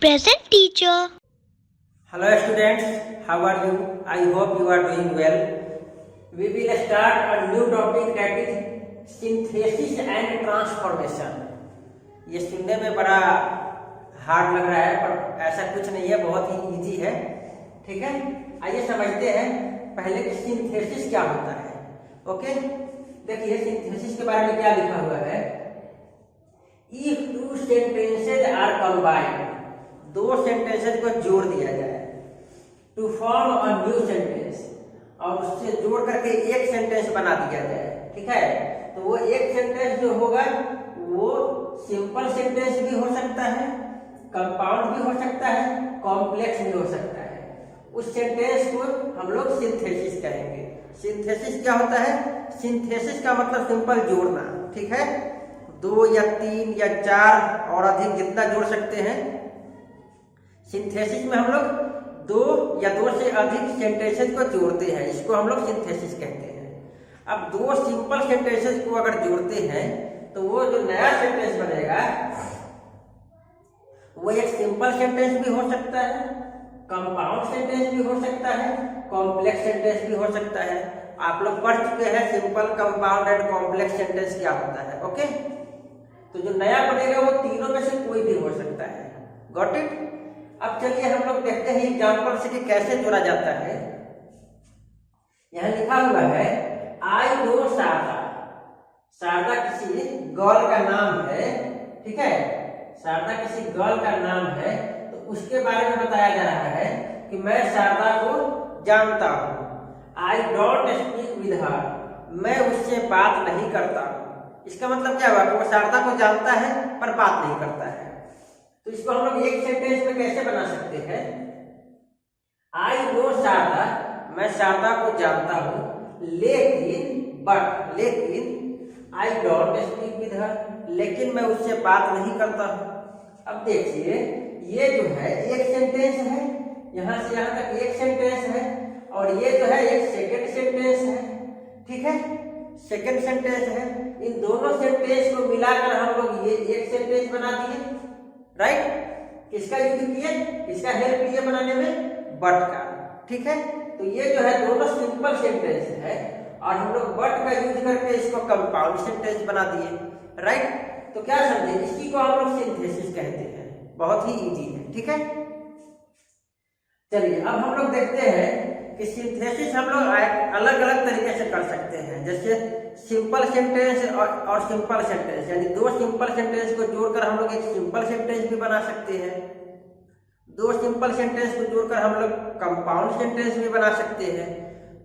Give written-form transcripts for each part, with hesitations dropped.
Present teacher. Hello students, how are you? I hope you are doing well. We will start a new topic that is synthesis and transformation. ये सुनने में बड़ा hard लग रहा है पर ऐसा कुछ नहीं है, बहुत ही इजी है। ठीक है, आइए समझते हैं पहले कि सिंथेसिस क्या होता है। ओके, देखिए सिंथेसिस के बारे में क्या लिखा हुआ है। If two sentences are combined, दो सेंटेंसेस को जोड़ दिया जाए to form a new sentence, और उससे जोड़ करके एक सेंटेंस बना दिया जाए। ठीक है, तो वो एक सेंटेंस जो होगा वो सिंपल सेंटेंस भी हो सकता है, कंपाउंड भी हो सकता है, कॉम्प्लेक्स भी हो सकता है। उस सेंटेंस को हम लोग सिंथेसिस कहेंगे। सिंथेसिस क्या होता है? सिंथेसिस का मतलब सिंपल जोड़ना। ठीक है, दो या तीन या चार और अधिक जितना जोड़ सकते हैं। सिंथेसिस में हम लोग दो या दो से अधिक सेंटेंसेस को जोड़ते हैं, इसको हम लोग सिंथेसिस कहते हैं। अब दो सिंपल सेंटेंसेस को अगर जोड़ते हैं तो वो जो नया सेंटेंस बनेगा वो एक सिंपल सेंटेंस भी हो सकता है, कंपाउंड सेंटेंस भी हो सकता है, कॉम्प्लेक्स सेंटेंस भी हो सकता है। आप लोग पढ़ चुके हैं simple, compound and complex sentence क्या होता है। ओके, तो जो नया बनेगा वो तीनों में से कोई भी हो सकता है। Got it? अब चलिए हम लोग देखते हैं एग्जाम्पल से कि कैसे जोड़ा जाता है। यहां लिखा हुआ है आई नो शारदा। शारदा किसी गर्ल का नाम है। ठीक है, शारदा किसी गर्ल का नाम है, तो उसके बारे में बताया जा रहा है कि मैं शारदा को जानता हूं। I don't speak with her, मैं उससे बात नहीं करता। इसका मतलब क्या हुआ कि वो शारदा को जानता है पर बात नहीं करता है। तो इसको हम लोग एक सेंटेंस में कैसे बना सकते हैं? आई नो शारदा, मैं शारदा को जानता हूं, लेकिन I don't speak with her, लेकिन मैं उससे बात नहीं करता हूं। अब देखिए ये जो है एक सेंटेंस है, यहां से यहां तक एक सेंटेंस है, और ये जो है एक सेकेंड सेंटेंस है। ठीक है, सेकेंड सेंटेंस है। इन दोनों सेंटेंस को मिलाकर हम लोग ये एक सेंटेंस बना दिए। राइट, किसका यूज किए, किसका हेल्प लिए बनाने में? बट का। ठीक है, तो ये जो है दोनों सिंपल सेंटेंस है और हम लोग बट का यूज करके इसको कंपाउंड सेंटेंस बना दिए। राइट, तो क्या समझे, इसी को हम लोग सिंथेसिस कहते हैं। बहुत ही इजी है। ठीक है, चलिए अब हम लोग देखते हैं कि सिंथेसिस हम लोग अलग अलग तरीके से कर सकते हैं। जैसे सिंपल सेंटेंस और सिंपल सेंटेंस, यानी दो सिंपल सेंटेंस को जोड़कर हम लोग एक सिंपल सेंटेंस भी बना सकते हैं। दो सिंपल सेंटेंस को जोड़कर हम लोग कंपाउंड सेंटेंस भी बना सकते हैं।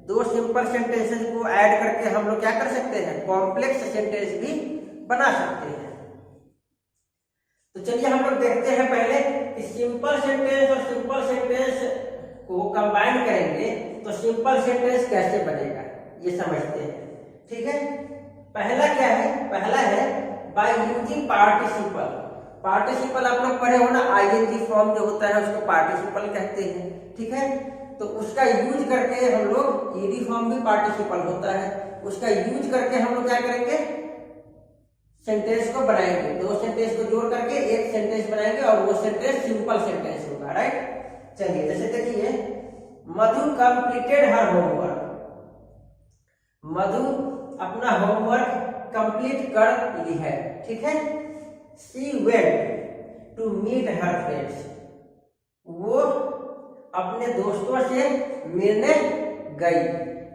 दो सिंपल सेंटेंसेस को ऐड करके हम लोग क्या कर सकते हैं? कॉम्प्लेक्स सेंटेंस भी बना सकते हैं। तो चलिए हम लोग देखते हैं पहले कि सिंपल सेंटेंस और सिंपल सेंटेंस को कंबाइन करेंगे तो सिंपल सेंटेंस कैसे बनेगा, ये समझते हैं। ठीक है, पहला क्या है? पहला है बाय यूजिंग पार्टिसिपल। पार्टिसिपल आप लोग पढ़े हो ना, आईएनजी फॉर्म जो होता है उसको पार्टिसिपल कहते हैं। ठीक है, तो उसका यूज करके हम लोग, ईडी फॉर्म भी पार्टिसिपल होता है, उसका यूज करके हम लोग क्या करेंगे? सेंटेंस को बनाएंगे। दो सेंटेंस को जोड़ करके एक सेंटेंस बनाएंगे और वो सेंटेंस सिंपल सेंटेंस होगा। राइट, चलिए जैसे देखिए मधु कंप्लीटेड हर होमवर्क। मधु अपना होमवर्क कंप्लीट कर ली है। ठीक है, she went to meet her friends, वो अपने दोस्तों से मिलने गई।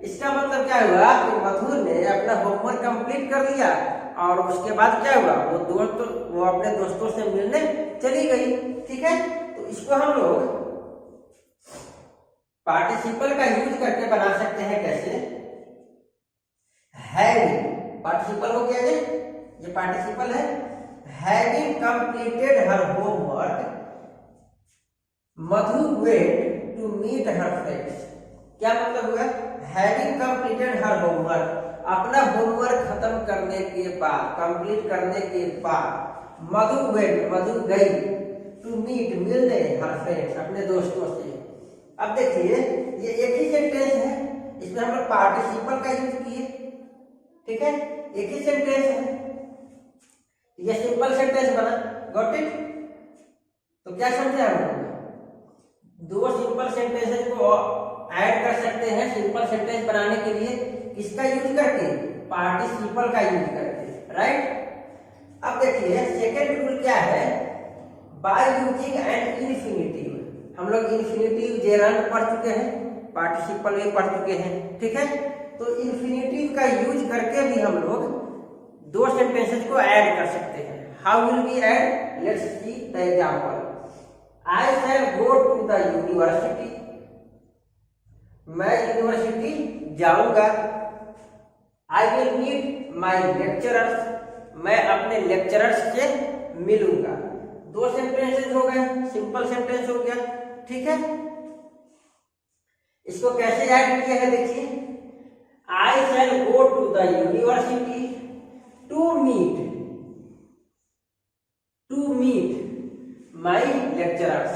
इसका मतलब क्या हुआ कि मधु ने अपना होमवर्क कंप्लीट कर लिया और उसके बाद क्या हुआ, वो अपने दोस्तों से मिलने चली गई। ठीक है, तो इसको हम लोग पार्टिसिपल का यूज करके बना सकते हैं। कैसे? हैविंग, पार्टिसिपल हो गया ये पार्टिसिपल है। Having completed her homework, Madhu went to meet her friends. क्या मतलब हुआ? हैविंग कंप्लीटेड हर होमवर्क, अपना होमवर्क खत्म करने के बाद, कंप्लीट करने के बाद, मधु वेंट, मधु गई, टू मीट, मिलने, हर फ्रेंड्स, अपने दोस्तों से। अब देखिए ये एक ही सेंटेंस है, इसमें हम लोग पार्टिसिपल का यूज किए। ठीक है, एक ही सेंटेंस है, ये सिंपल सेंटेंस बना। Got it? तो क्या समझे हम लोग, दो सिंपल सेंटेंसेस को ऐड कर सकते हैं सिंपल सेंटेंस बनाने के लिए, किसका यूज करके, पार्टिसिपल का यूज करके, राइट। अब देखिए सेकेंड रूल क्या है, बाय यूजिंग एन इन्फिनिटिव। हम लोग इन्फिनिटिव जेरंड पढ़ चुके हैं, पार्टिसिपल भी पढ़ चुके हैं, ठीक है। तो इन्फिनिटिव का यूज करके भी हम लोग दो सेंटेंसेस को ऐड कर सकते हैं। How will be add, let's see the example. I shall go to the university, मैं यूनिवर्सिटी जाऊंगा। I will meet my lecturers, मैं अपने लेक्चरर्स से मिलूंगा। दो सेंटेंसेस हो गए, सिंपल सेंटेंस हो गया, ठीक है। इसको कैसे ऐड किया है देखिए, I shall go to the university to meet my lecturers.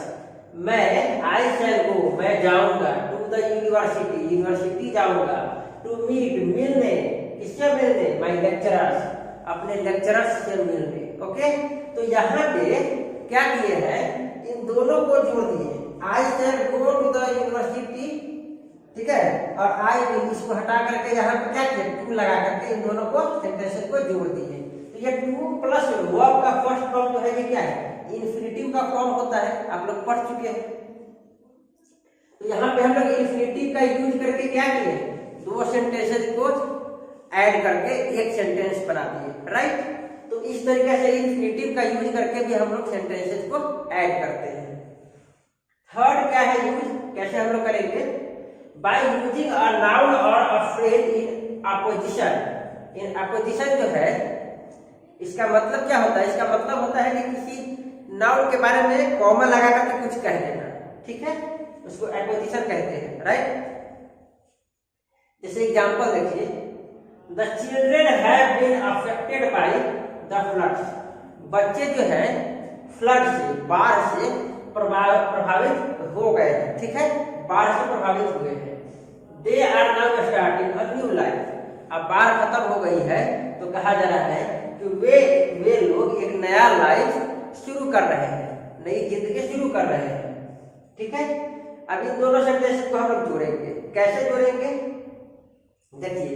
मैं आई शैल गो, मैं जाऊंगा, टू द यूनिवर्सिटी, यूनिवर्सिटी जाऊंगा, टू मीट, मिलने, किससे मिलने, माई लेक्चरर्स, अपने लेक्चरर्स से मिलने, ओके। तो यहाँ पे क्या किए हैं, इन दोनों को जोड़ दिए, आई shall go to the university, ठीक है, और आई विल, इसको हटा करके यहाँ पे क्या किया, टू लगा करके इन दोनों को सेंटेंसेस को जोड़ दिए। तो ये टू प्लस वर्ब का फर्स्ट फॉर्म जो है ये क्या है, इन्फिनिटिव का फॉर्म होता है, आप लोग पढ़ चुके हैं। तो यहाँ पे हम लोग इन्फिनिटिव का यूज करके क्या किए, दो सेंटेंसेस को ऐड करके एक सेंटेंस बना दिए, राइट। तो इस तरीके से इन्फिनिटिव का यूज करके भी हम लोग सेंटेंसेस को ऐड करते हैं। थर्ड क्या है यूज, कैसे हम लोग करेंगे, बाय यूजिंग अ नाउन और a phrase in opposition. In opposition जो है इसका मतलब क्या होता है, इसका मतलब होता है कि किसी नाउन के बारे में कॉमा लगा करके कुछ कह देना, ठीक है, उसको अपोजिशन कहते हैं, राइट। जैसे एग्जांपल देखिए, the children have been affected by the floods. बच्चे जो है फ्लड से, बाढ़ से प्रभावित हो गए हैं, ठीक है, बाढ़ से प्रभावित हुए हैं। They are now starting a new life. अब बाढ़ खत्म हो गई है तो कहा जा रहा है कि वे लोग एक नया लाइफ शुरू कर रहे हैं, नई जिंदगी शुरू कर रहे हैं, ठीक है। अब इन दोनों सेंटेंस को हम लोग जोड़ेंगे, कैसे जोड़ेंगे, देखिए,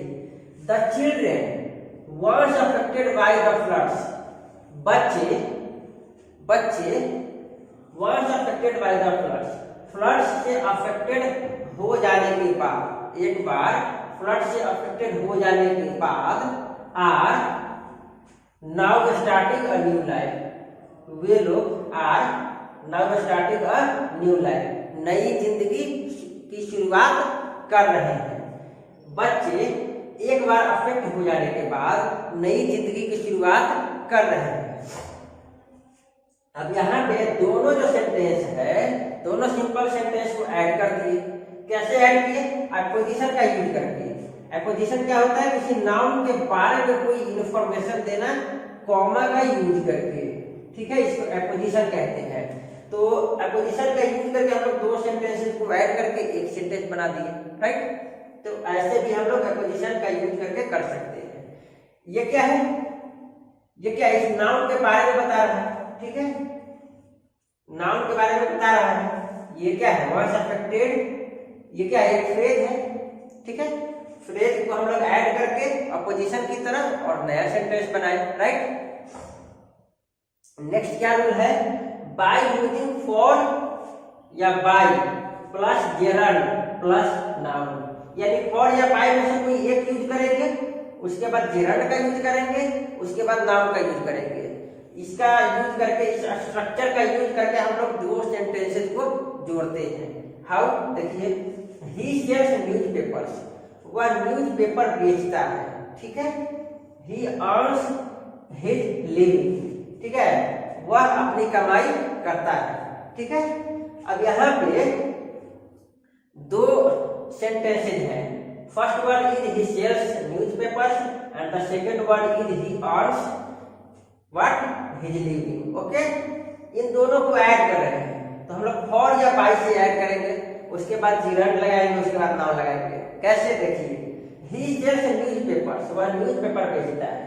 the children was affected by the floods। बच्चे was affected by the floods। Floods से अफेक्टेड हो जाने के बाद, एक बार फ्लड से अफेक्टेड हो जाने के बाद, are now starting a new life. वे लोग are now starting a new life, नई जिंदगी की शुरुआत कर रहे हैं। बच्चे एक बार अफेक्ट हो जाने के बाद नई जिंदगी की शुरुआत कर रहे हैं। अब यहाँ पे दोनों जो सेंटेंस है, दोनों सिंपल सेंटेंस को ऐड कर दिए। कैसे ऐड किए, अपोजिशन का यूज करके। अपोजिशन क्या होता है, किसी नाउन के बारे में कोई इंफॉर्मेशन देना कॉमा का यूज करके, ठीक है, इसको अपोजिशन कहते हैं। तो अपोजिशन का यूज करके हम लोग दो सेंटेंसेस को ऐड करके एक सेंटेंस बना दिए, राइट। तो ऐसे भी हम लोग अपोजिशन का यूज करके कर सकते हैं। ये क्या है, ये क्या है, इस नाउन के बारे में बता रहा है, ठीक है, नाउन के बारे में बता रहा है। ये क्या है, वॉइस अफेक्टेड, ये क्या है, एक फ्रेज है, ठीक है। फ्रेज को हम लोग ऐड करके अपोजिशन की तरह और नया सेंटेंस बनाए, राइट। नेक्स्ट क्या रूल है, बाय यूजिंग फॉर या by plus gerund plus noun. यानी फॉर या बाय में से कोई एक यूज करेंगे, उसके बाद जेरंड का यूज करेंगे, उसके बाद नाउन का यूज करेंगे। इसका यूज करके, इस स्ट्रक्चर का यूज करके हम लोग दो सेंटेंसेस को जोड़ते हैं। हाउ, देखिए, ही सेल्स न्यूज़पेपर्स, वह न्यूज़पेपर बेचता है, ठीक है। ही अर्न्स हिज लिविंग, ठीक है, वह अपनी कमाई करता है, ठीक है। अब यहाँ पे दो सेंटेंसेस हैं। First one is he sells newspapers and the second one is he earns what, his living, okay. इन दोनों को ऐड कर रहे हैं तो हम लोग फॉर या बाय से ऐड करेंगे, उसके बाद जेरंड लगाएंगे, उसके बाद नाउन लगाएंगे। कैसे, देखिए, ही सेल्स न्यूज़पेपर्स, वह न्यूज़पेपर बेचता है।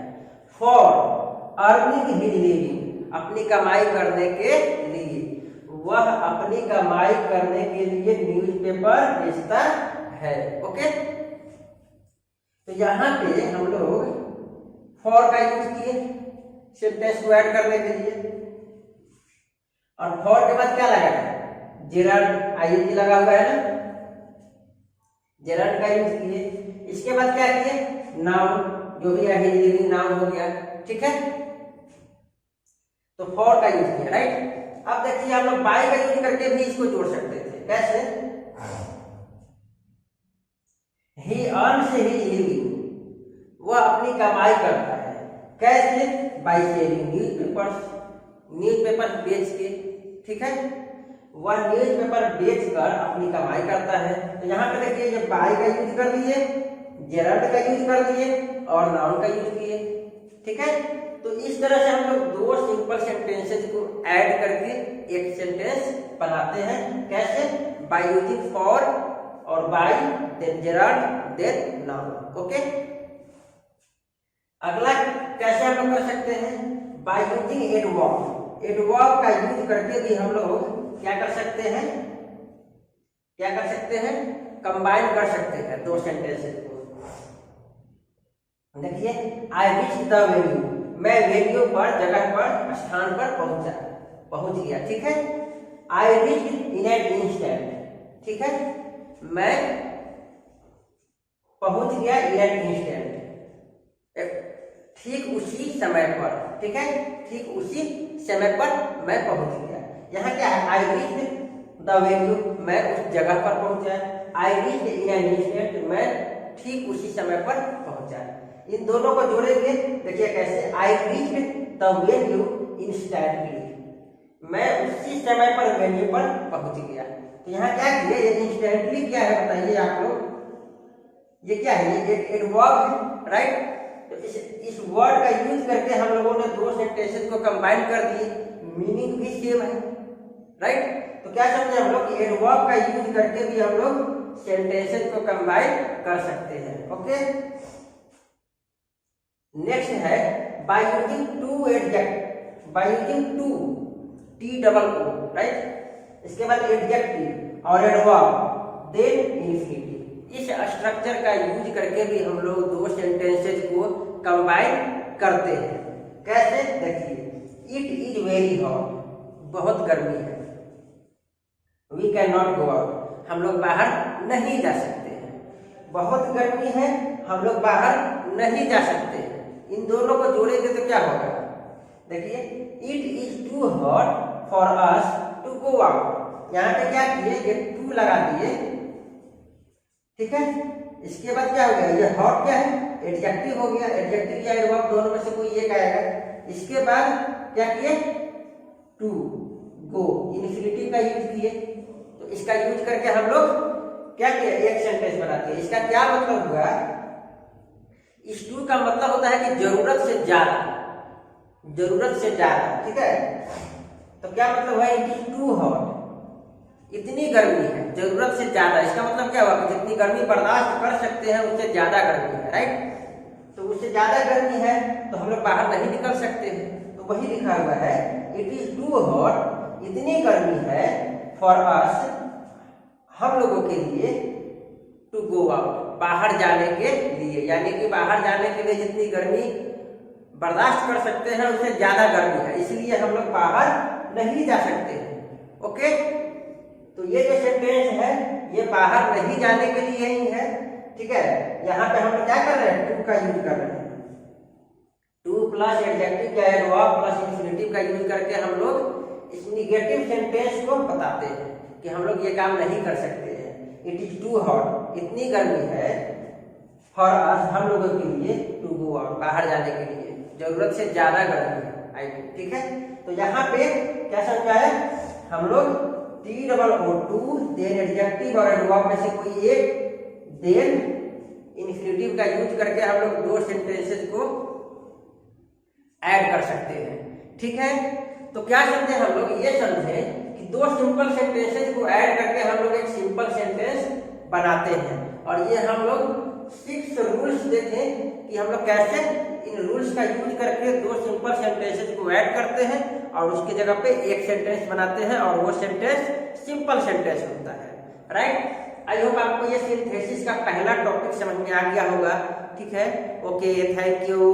फॉर अर्निंग हिज लिविंग, अपनी कमाई करने के लिए। वह अपनी कमाई करने के लिए न्यूज़पेपर बेचता है। ओके, तो यहाँ पे हम लोग फॉर का यूज किए सेंटेंस को ऐड करने के लिए, और फॉर के बाद क्या लगा है, जेराल्ड आईएनजी लगा हुआ है ना, जेराल्ड का यूज किए। इसके बाद क्या किए, नाउन, जो भी है नाउन हो गया, ठीक है, तो फॉर का यूज किया, राइट। अब देखिए हम लोग बाय का यूज करके भी इसको जोड़ सकते थे, कैसे, ही अर्न्स हिज लिविंग, वह अपनी कमाई करता है, कैसे, बाय सेलिंग न्यूज़पेपर्स, न्यूज़पेपर बेच के, ठीक है, वह न्यूज़पेपर बेचकर अपनी कमाई करता है। तो यहाँ पे देखिए ये बाय का यूज कर दिए, जेराल्ड का यूज कर दिए और नाउन का यूज किए, ठीक है। तो इस तरह से हम लोग दो सिंपल सेंटेंसेस को ऐड करके एक सेंटेंस बनाते हैं, कैसे, बाय यूजिंग फॉर और by, then gerund, then noun. Okay, अगला कैसे हम लोग कर सकते हैं, बाय यूजिंग एडवर्ब, एडवर्ब का यूज करके भी हम लोग क्या कर सकते हैं, क्या कर सकते हैं, कंबाइन कर सकते हैं दो सेंटेंसेस को। देखिए, आई रीच द वेन्यू, मैं वेन्यू पर, जगह पर, स्थान पर पहुंच गया, ठीक है। I reach in an instant, ठीक है, मैं पहुंच गया इन एन इंस्टेंट, ठीक उसी समय पर, ठीक है, ठीक उसी समय पर मैं पहुंच गया। यहाँ क्या है, आई रीच द वेन्यू, मैं उस जगह पर पहुंचा, I reach in an instant, मैं ठीक उसी समय पर पहुंचा। इन दोनों को जोड़ेंगे, देखिए कैसे, I reach the venue instantly, मैं उसी समय पर वेन्यू पर पहुंच गया। तो यहाँ क्या किया, ये इंस्टेंटली क्या है बताइए आप लोग, ये क्या है, ये एक एडवर्ब है, राइट। तो इस वर्ड का यूज करके हम लोगों ने दो सेंटेंसेस को कंबाइन कर दिए, मीनिंग भी सेम है, राइट। तो क्या समझे हम लोग, एडवर्ब का यूज करके भी हम लोग सेंटेंसेस को कंबाइन कर सकते हैं। ओके, नेक्स्ट है by using too adjective, by using too, T double O, right. इसके बाद एडजेक्टिव और एडवर्ब, देन इंफिनिटिव, इस स्ट्रक्चर का यूज करके भी हम लोग दो सेंटेंसेस को कंबाइन करते हैं, कैसे, देखिए, इट इज वेरी हॉट, बहुत गर्मी है, we can not go out, हम लोग बाहर नहीं जा सकते हैं, बहुत गर्मी है, हम लोग बाहर नहीं जा सकते हैं। इन दोनों को जोड़ेंगे तो क्या होगा, देखिए, it is too hot for us to go out, यहाँ पे क्या किए, ये टू लगा दिए, ठीक है। इसके बाद क्या हो गया, ये हॉट क्या है, एडजेक्टिव हो गया, एडजेक्टिव या एडवर्ब दोनों में से कोई एक आएगा। इसके बाद क्या किए, टू गो, इन्फिनिटिव का यूज किए, तो इसका यूज करके हम लोग क्या किए, एक सेंटेंस बनाते हैं। इसका क्या मतलब हुआ, इस टू का मतलब होता है कि जरूरत से ज्यादा, जरूरत से ज्यादा, ठीक है। तो क्या मतलब है, इट इज टू हॉट, इतनी गर्मी है, जरूरत से ज्यादा, इसका मतलब क्या हुआ कि जितनी गर्मी बर्दाश्त कर सकते हैं उससे ज्यादा गर्मी है, राइट। तो उससे ज्यादा गर्मी है तो हम लोग बाहर नहीं निकल सकते हैं, तो वही लिखा हुआ है, इट इज टू हॉट, इतनी गर्मी है, फॉर अस, हम लोगों के लिए, टू गो आउट, बाहर जाने के लिए, यानी कि बाहर जाने के लिए जितनी गर्मी बर्दाश्त कर सकते हैं उससे ज्यादा गर्मी है, इसलिए हम लोग बाहर नहीं जा सकते हैं। ओके, तो ये जो सेंटेंस है ये बाहर नहीं जाने के लिए ही है, ठीक है। यहाँ पे हम लोग क्या कर रहे हैं, टू का यूज कर रहे हैं, टू प्लस एडजेक्टिव या एडवर्ब प्लस इंफिनिटिव का यूज करके हम लोग इस निगेटिव सेंटेंस को बताते हैं कि हम लोग ये काम नहीं कर सकते हैं। इट इज टू हॉट, इतनी गर्मी है, फॉर अस, हम लोगों के लिए, टू गो आउट, बाहर जाने के लिए, जरूरत से ज्यादा गर्मी है, आई मीन, ठीक है। तो यहाँ पे क्या समझाया हम लोग, T double O, too, then adjective और एडवर्ब में से कोई एक, देन इन्फिनिटिव का यूज करके हम लोग दो सेंटेंसेस को ऐड कर सकते हैं, ठीक है। तो क्या समझे हम लोग, ये समझे कि दो सिंपल सेंटेंसेस को ऐड करके हम लोग एक सिंपल सेंटेंस बनाते हैं, और ये हम लोग 6 रूल्स देखें कि हम लोग कैसे इन रूल्स रूल्स का यूज करके दो सिंपल सेंटेंसेस को ऐड करते हैं और उसकी जगह पे एक सेंटेंस बनाते हैं और वो सेंटेंस सिंपल सेंटेंस होता है। राइट, आई होप आपको ये सिंथेसिस का पहला टॉपिक समझ में आ गया होगा। ठीक है, ओके, थैंक यू।